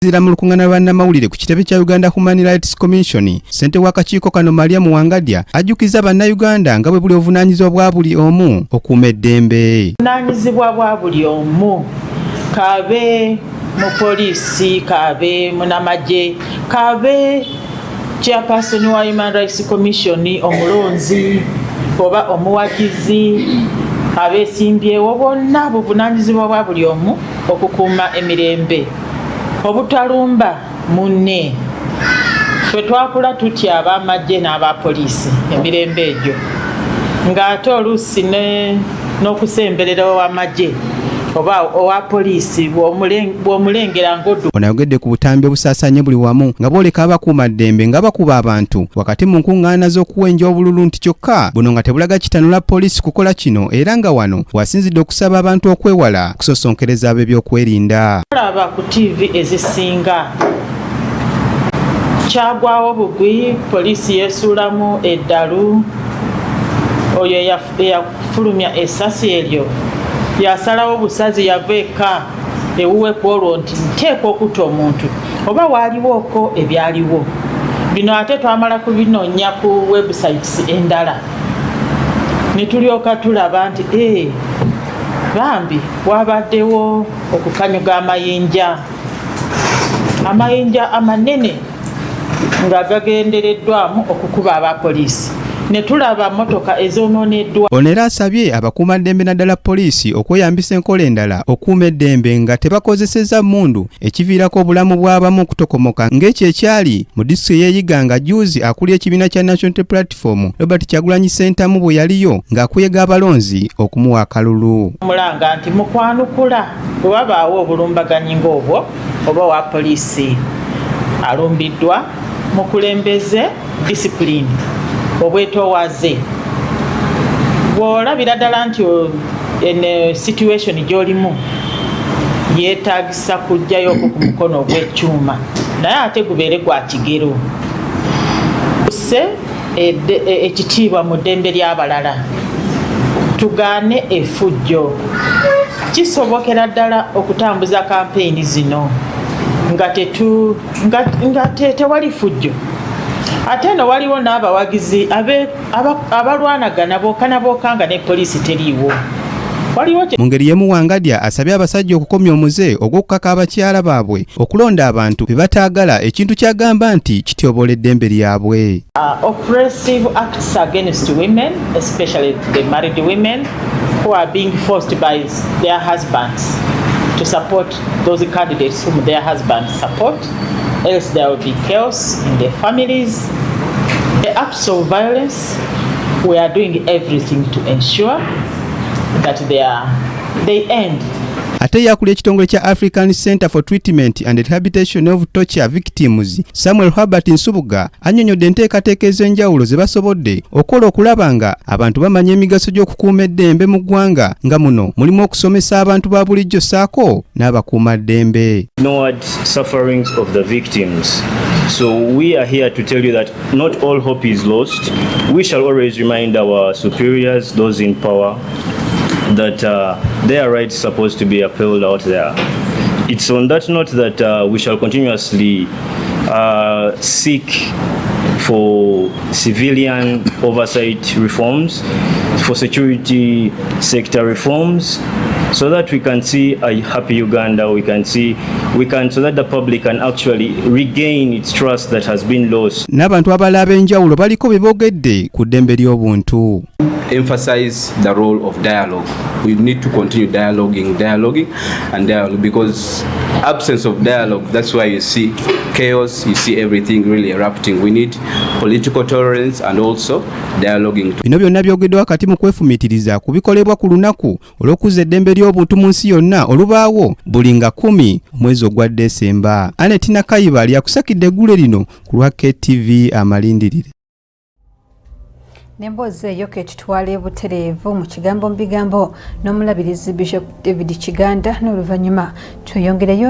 Zira mu lukuŋŋaana lwa bannamawulire ku kitebe kya Uganda Human Rights Commission, ssente w'akakiiko kano Mariam Wangadya ajjukizza bannayuganda nga bwe buli obuvunaanyizibwa bwa buli omu okukuuma eddembe. Obuvunaanyizibwa bwa buli omu, kabe mu poliisi, kabe munnamagye, kabe chairperson wa Human Rights Commission, omulonzi oba omuwagizi, abeesimbyewo, bonna buvunaanyizibwa bwa buli omu okukuuma emirembe. Obutalumba munne, ffe twakula tutya ab'amagye n'abapoliisi emirembe egyo, ng'ate oluusi n'okusemberera ow'amagye oba owa poliisi bw'omulengera ng'oddu. Ono ayogedde ku butambi obusaasaanye buli wamu nga booleka abakuuma ddembe nga bakuba abantu wakati mu nkuŋŋaana z'okuwenja obululu nti kyokka buno nga tebulaga kitanula poliisi kukola kino, era nga wano wasinzidde okusaba abantu okwewala kusosonkereza ab'ebyokwerinda. Olaba ku TV ezisinga kyagwawo bugwi, poliisi yeesuulamu eddalu, oyo eyafulumya essasi eryo yasalawo busazi yava eka ewuwe ku olwo nti nteeka okutta omuntu oba waaliwoko ebyaliwo. Bino ate twamala kubinoonya ku websites endala ne tulyoka tulaba nti bambi wabaddewo okukanyuga amayinja amanene nga gagendereddwamu okukuba abapoliisi. Ne tulaba mmotoka ezoononeddwa. Ono era asabye abakuumaddembe naddala poliisi okweyambisa enkola endala okukuuma eddembe nga tebakozesezza mmundu, ekiviirako obulamu bw'abamu okutokomoka ng'ekyo ekyali mu disitulikiti y'eyiga nga juuzi akulira ekibiina kya National Unity Platform Robert Kyagulanyi Ssentamu bwe yaliyo ng'akuyega abalonzi okumuwa akalulu. Mulanga nti mu kwanukula bwe wabaawo obulumbaganyi ng'obwo oba wa poliisi alumbiddwa, mukulembeze discipline obwetoowaze bw'olabira ddala nti situation gy'olimu yeetaagisa kujjayoko ku mukono ogw'ekyuma, naye ate gubeere gwa kigero. Tusse ekitiibwa mu ddembe ly'abalala, tugaane effujjo. Kisobokera ddala okutambuza kampeyini zino nga tewali fujjo. Ate no waliwo n'abawagizi abalwanagana bookanga ne poliisi teriiwo. Mu ngeri y'emu Wangadya asabye abasajja okukomya omuze ogw'okukaka abakyala baabwe okulonda abantu be bataagala, ekintu ky'agamba nti kityobola eddembe lyabwe. Oppressive acts against women, especially the married women who are being forced by their husbands to support those candidates whom their husbands support, else there will be chaos in their families. The acts of violence, we are doing everything to ensure that they end. Ate yakulira ekitongole kya African Center for Treatment and Rehabilitation of Torture Victims, Samuel Herbert Nsubuga annyonnyodde enteekateeka ez'enjawulo ze basobodde okukola okulaba nga abantu bamanya emigaso gy'okukuuma eddembe mu ggwanga, nga muno mulimu okusomesa abantu ba bulijjo ssaako n'abakuuma ddembe. Ignored sufferings of the victims. So we are here to tell you that not all hope is lost. We shall always remind our superiors, those in power, that their rights are supposed to be upheld out there. It's on that note that we shall continuously seek for civilian oversight reforms, for security sector reforms, so that we can see a happy Uganda, so that the public can actually regain its trust that has been lost. N'abantu abalala ab'enjawulo baliko bye boogedde ku ddembe ly'obuntu. Emphasize the role of dialogue. We need to continue dialoguing, because absence of dialogue, that's why you see chaos, you see everything really erupting. We need political tolerance and also dialoguing. Bino byonna byogeddwa wakati mu kwefumiitiriza ku bikolebwa ku lunaku olw'okuzza eddembe ly'obuntu mu nsi yonna olubaawo buli nga 10 omwezi ogwa Desemba. Anetina Kayiba lyakusakidde eggule lino ku lwa KTV Amalindirire. Nemboozi eyo ketutwala ebutereevu mu kigambo mu bigambo n'omulabirizi Bishop David Kiganda n'oluvannyuma tweyongereyo